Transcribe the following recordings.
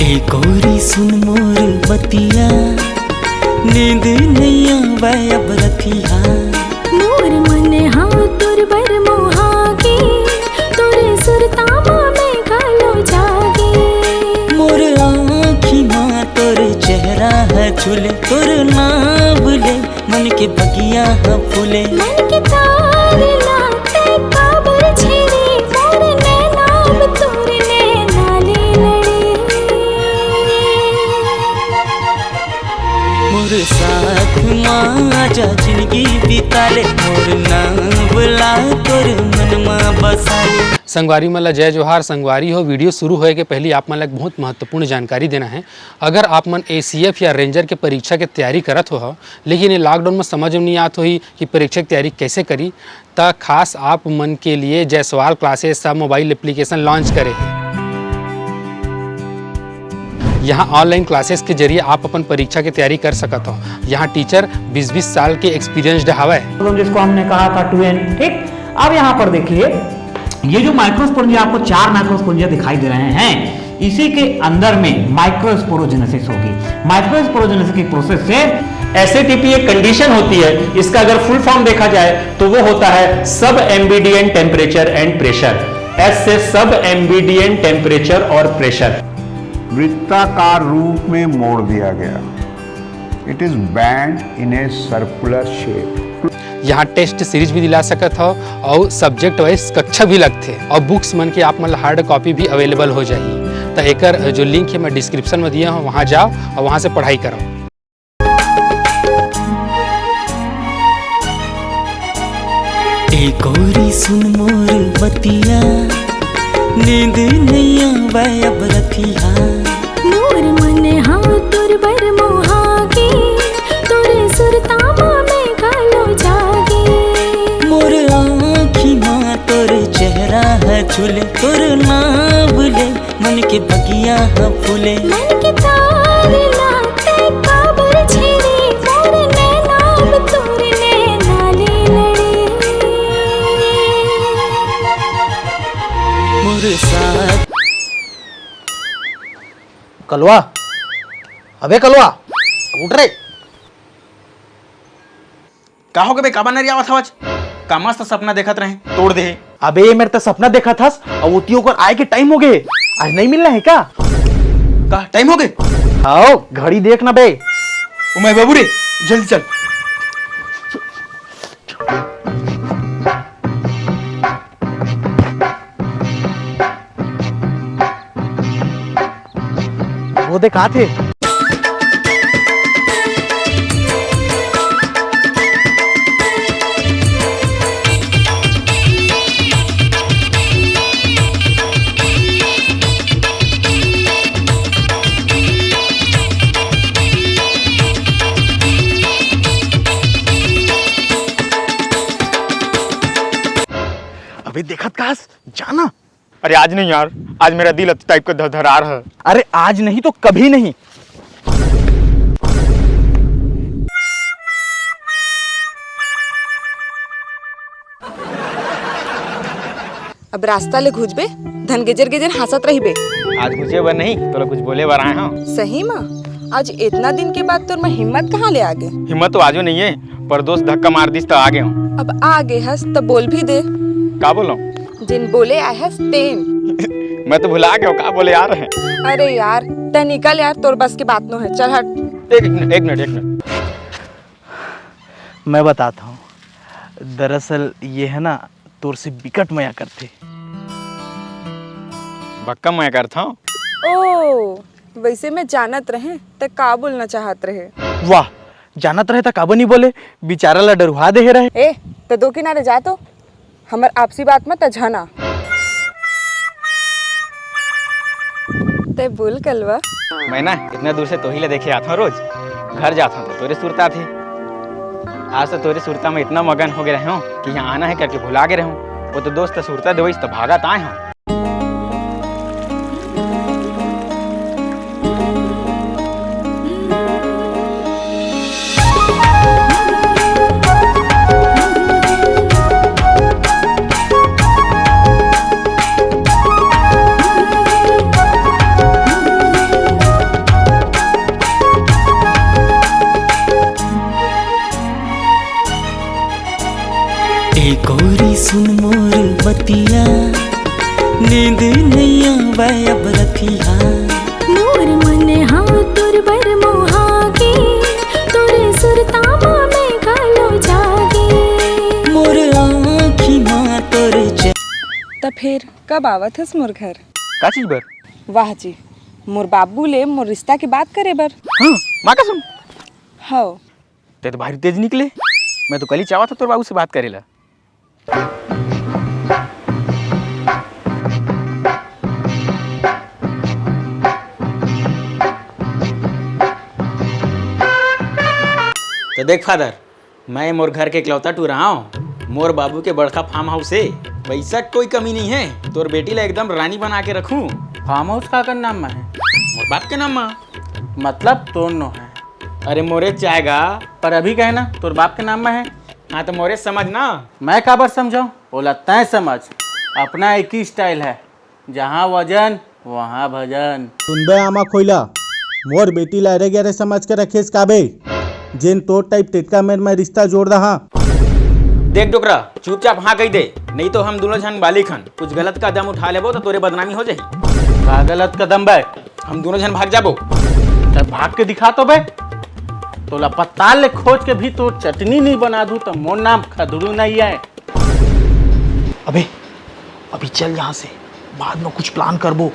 ए गौरी सुन मोर बतिया, नींद नहीं आवे अब रतिया। मोर मन हाँ तुर बर मोहागे, तोरे सुरतामा में गालो जागे। मोर आँखी माँ तोर चेहरा है झूले, तोर नाम ले मन के बगिया है फूले। मन के तारे लाते काबर छेड़े, मोर नैनाब तोर नैना ले लड़े। मोर साथ माँ जा जिंदगी बिता ले, मोर नाम बुला तोर मन माँ बसा ले। संगवारी मन ला जय जोहार। संगवारी हो, वीडियो शुरू होए के पहले आप मन ला बहुत महत्वपूर्ण जानकारी देना है। अगर आप मन ACF या रेंजर के परीक्षा के तैयारी करत हो लेकिन ये लॉकडाउन में समझ में नहीं आत होही कि परीक्षा की तैयारी कैसे करी, तो खास आप मन के लिए जयसवाल क्लासेस का मोबाइल एप्लीकेशन लॉन्च करे। यहाँ ऑनलाइन क्लासेस के जरिए आप अपन परीक्षा की तैयारी कर सकते हो। यहाँ टीचर 20-20 साल के एक्सपीरियंसड हवा है, जिसको हमने कहा था 2N। ठीक, अब यहाँ पर देखिए ये जो माइक्रोस्पोरेंजिया, आपको 4 माइक्रोस्पोरेंजिया दिखाई दे रहे हैं, इसी के अंदर में माइक्रोस्पोरोजेनेसिस होगी। माइक्रोस्पोरोजेनेसिस की प्रोसेस से एसएटीपी एक कंडीशन होती है, इसका अगर फुल फॉर्म देखा जाए तो वो होता है सब एम्बिडियंट टेम्परेचर एंड प्रेशर। एस से सब एम्बिडियंट टेम्परेचर और प्रेशर। वृत्ताकार रूप में मोड़ दिया गया। It is band in a circular shape. यहाँ टेस्ट सीरीज भी दिला सकत हो और सब्जेक्ट वाइज कक्षा भी लगते और बुक्स मन के आप मन हार्ड कॉपी भी अवेलेबल हो जाइए। तो एकर जो लिंक है मैं डिस्क्रिप्शन में दिया हूँ, वहाँ जाओ और वहाँ से पढ़ाई करो। ए गौरी सुन मोर बतिया, नींद नहीं आवे अब रतिया। मोर मन हाँ तुर बर मोहागे, तोरे सुरतामा में गालो जागे। मोर आँखी माँ तोर चेहरा है झूले, तोर नाम ले मन के बगिया है फूले। मन के तारे लाते काबर छेड़े, मोर नैनाब तोर नैना ले लड़े। मोर साथ कलवा, अबे कलवा उठ रे। का हो गए बे, काबा नहीं आवत हवज? का मस्त सपना देखत रहे, तोड़ दे। अबे मेरे तो सपना देखा था और उतियों को आए के टाइम हो गए, आज नहीं मिलना है क्या? का टाइम हो गए? आओ घड़ी देखना बे। उमय बाबू रे, जल्दी चल। वो देखा थे अभी देखत कास जाना। अरे आज नहीं यार, आज मेरा दिल टाइप का धड़धड़ा रहा है। अरे आज नहीं तो कभी नहीं। अब रास्ता ले घुजबे, धन गेजर गेजर हंसत रहिबे। आज मुझे बर नहीं तो कुछ बोले बर आए हैं। सही माँ, आज इतना दिन के बाद तोर में हिम्मत कहाँ ले आगे? हिम्मत तो आजो नहीं है, पर दोस्त धक्का मार दिस तो आ गए हूँ। अब आगे हंस तो बोल भी दे। का बोलो? जिन बोले आए हंस तेन। मैं तो भुला गया, का बोले यार है। अरे यार ते निकल यार, तोर बस की बात नो है, चल हट। एक मिनट। मैं बताता हूँ, दरअसल ये है ना तोर से बिकट मया करते। बक्का मैं करता हूँ। ओ वैसे मैं जानत रहे तो का बोलना चाहत रहे। वाह, जानत रहे था काबो नहीं बोले, बेचारा ला डरुआ दे रहे। ए तो दो किनारे जा, तो हमर आपसी बात में तझाना। ते बोल कलवा। मैं ना इतना दूर से तोहिला देखे आता हूँ रोज। घर जाता हूँ तो तोरे सुरता थी। आज तो तोरे सुरता में इतना मगन हो गए रहे हूँ कि यहाँ आना है करके भुला गए रहूँ। वो तो दोस्त सुरता दे तो भागत आए हैं। पिया नींद नहीं आवे अब रतिया मोर मन हाँ तुर बर मोहागे तोरे सुरतामा में घलो जागे मोर आँखी माँ तोर तो फिर कब आवत हस मोर घर? का चीज बर? वाह जी, मोर बाबू ले मोर रिश्ता की बात करे बर। हाँ माँ कसम। हाँ ते तो भारी तेज निकले। मैं तो कल ही चाहा था तोर बाबू से बात करेला। तो देख फादर, मैं मोर घर के इकलौता टू रहा हूँ। मोर बाबू के बड़का फार्म हाउस है, पैसा कोई कमी नहीं है। तोर बेटी ला एकदम रानी बना के रखूँ। फार्म हाउस का नाम में है? मोर बाप के नाम में। मतलब तोर नो है? अरे मोरे चाहेगा। पर अभी कहना तोर बाप के नाम में है। हाँ तो मोरे समझ ना। मैं काबर समझाऊं? बोला तय समझ। अपना एक ही स्टाइल है, जहाँ वजन वहाँ भजन। सुनबे आमा खोइला, मोर बेटी ला अरे गहरे समझ के रखेस काबे, जेन तोर टाइप टेटका मेर में रिश्ता जोड़ रहा। देख डोकरा, चुपचाप हाँ कही दे, नहीं तो हम दोनों जन बाली खन कुछ गलत कदम उठा लेबो तो तोरे बदनामी हो जाही। का गलत कदम बे? हम दोनों जन भाग जाबो। तब भाग के दिखा तो बे। तोला पत्ताल ले खोज के भी तो चटनी नहीं बना दूं तो मोर नाम खदड़ू नहीं है। अबे अभी चल यहाँ से, बाद में कुछ प्लान करबो।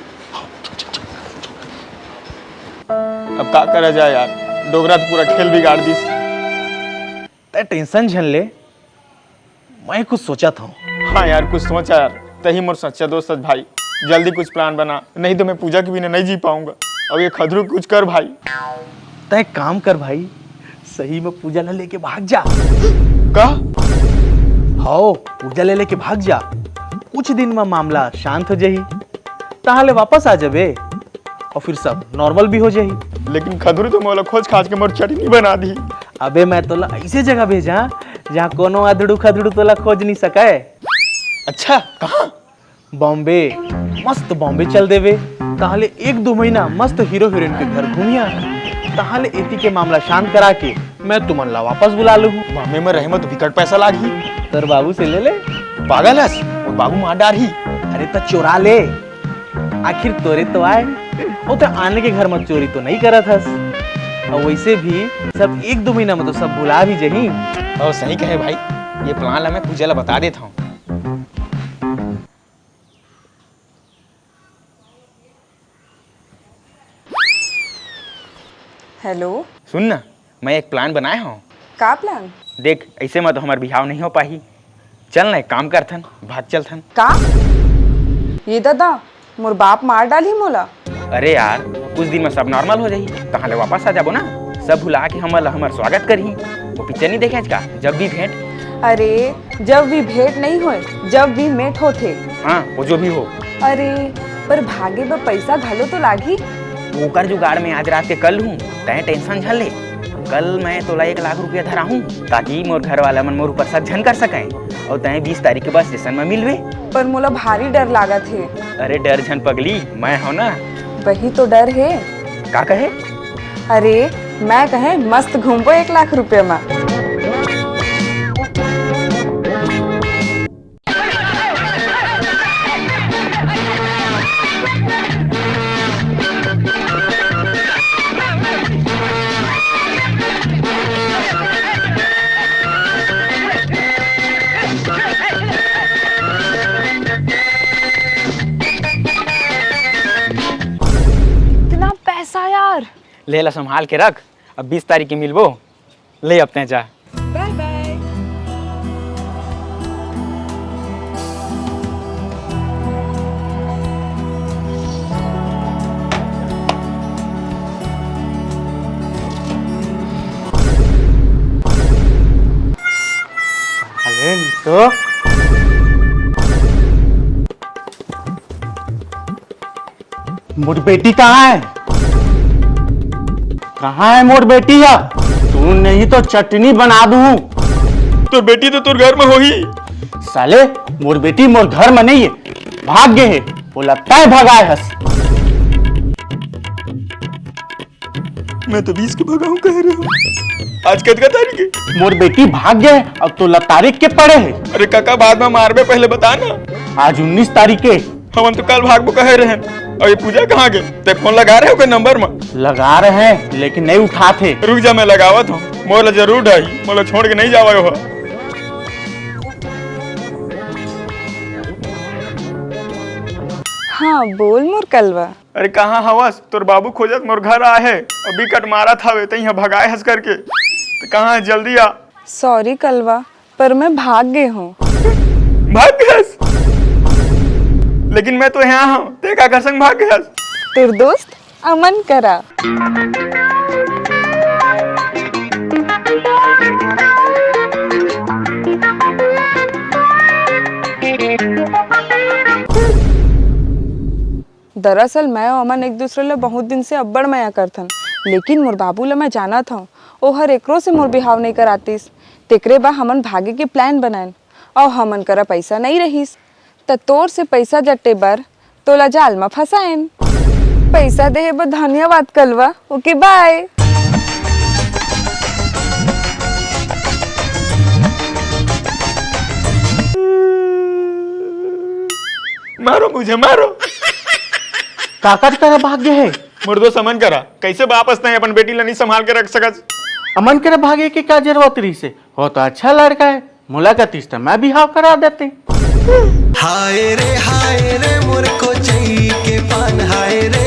अब का करा जाए यार, डोगरा तो पूरा खेल बिगाड़ दी। ते टेंशन झन ले, मैं कुछ सोचा था। हाँ यार कुछ सोचा यार, तही मोर सच्चा दोस्त है भाई। जल्दी कुछ प्लान बना, नहीं तो मैं पूजा के बिना नहीं जी पाऊंगा। अब ये खदरू कुछ कर भाई। तय काम कर भाई, सही में पूजा ला लेके भाग जा। का? हाँ पूजा ले लेके भाग जा, कुछ दिन में मामला शांत हो जाही, ताहले वापस आ जाबे और फिर सब नॉर्मल भी हो जाही। लेकिन खदरू तो मोला खोज खाज के मोर चटनी बना दी। अबे मैं तोला ऐसे जगह भेजा जहाँ कोनो अधड़ू खदड़ू तोला खोज नहीं सके। अच्छा कहाँ? बॉम्बे। मस्त बॉम्बे चल देवे, ताहले 1-2 महीना मस्त हीरो हीरोइन के घर घूमिया, ताहले एती के मामला शांत करा के मैं तुमन ला वापस बुला लूँ। बॉम्बे में रहे तो विकट पैसा लागी। तर बाबू से ले ले। पागल है और बाबू मार डार ही। अरे तो चोरा ले, आखिर तोरे तो आए। वो तो आने के घर में चोरी तो नहीं करा था। और वैसे भी सब 1-2 महीना में तो सब भुला भी जही। और सही कहे भाई, ये प्लान ला मैं पूजा ला बता देता हूँ। हेलो, सुन ना, मैं एक प्लान बनाया हूँ। का प्लान? देख ऐसे में तो हमार बिहाव नहीं हो पाही। चल ना एक काम करथन, भाग चलथन। का? ये दादा मोर बाप मार डाली मोला। अरे यार कुछ दिन में सब नॉर्मल हो जाही, तहाले वापस आ जाबो ना। सब भुला के हमार स्वागत करही। वो पिक्चर नहीं देखे का, जब भी भेंट? अरे जब भी भेंट नहीं होए, जब भी मेट होथे। हाँ वो जो भी हो। अरे पर भागे में पैसा घलो तो लागी। ओकर जुगाड़ में आज रात के कल हूँ, तय टेंशन झन ले। कल मैं तोला 1 लाख रुपया धरा हूँ, ताकि मोर घर वाला मन मोर ऊपर सब झन कर सके। और तय 20 तारीख के बस स्टेशन में मिलवे। पर मोला भारी डर लागा थे। अरे डर झन पगली, मैं हूँ ना। वही तो डर है। का कहे? अरे मैं कहे मस्त घूमबो 1 लाख रुपया में। यार ले ला संभाल के रख, अब 20 तारीख की मिलबो। ले अपने जा। Bye bye. अरे तो मोर बेटी कहाँ है? कहाँ है मोर बेटी? है तू नहीं तो चटनी बना दूं। तो बेटी तो तोर घर में हो ही। साले मोर बेटी मोर घर में नहीं है, भाग गए है। बोला तय भगाए हस। मैं तो 20 के भगाऊं कह रहे हो। आज कितना तारीख है? मोर बेटी भाग गए, अब तो तारीख के पड़े है। अरे काका बाद में मारबे, पहले बता ना। आज 19 तारीख के। हम तो कल भागबो कहे रहे। और ये पूजा कहाँ गए? ते फोन लगा रहे हो के नंबर में? लगा रहे हैं लेकिन नहीं उठाते। रुक जा, मैं लगावत हूँ। मोला जरूर ढाई, मोला छोड़ के नहीं जावा हो। हाँ बोल मोर कलवा। अरे कहाँ हवस? तोर बाबू खोजत मोर घर आए है, अभी कट मारा था वे तई भगाए हंस करके। तो कहाँ है? जल्दी आ। सॉरी कलवा, पर मैं भाग गई हूँ। भाग गयस? लेकिन मैं तो यहाँ हूँ, ते का संग भाग गयस? तेर दोस्त अमन करा। दरअसल मैं और अमन एक दूसरे ले बहुत दिन से अब्बड़ मया करथन, लेकिन मोर बाबू ले मैं जाना था ओ हर एकरो से मोर बिहाव नहीं करातीस। तेकरे बा हमन भागे के प्लान बनान और हमन करा पैसा नहीं रहीस, त तोर से पैसा जट्टे बर तोला जाल में फसाएन। पैसा देहे बर धन्यवाद कलवा। Okay bye. मारो मुझे, मारो। काका करा भाग्य है। मुर्दो समन करा, कैसे वापस नहीं अपन बेटी ला नहीं संभाल के रख सकत? अमन करे भागे की क्या जरूरत रही से? हो तो अच्छा लड़का है, मुलाकात इस मैं बिहाव करा देते। हाय रे मोर को चाहिए के पान, हाय रे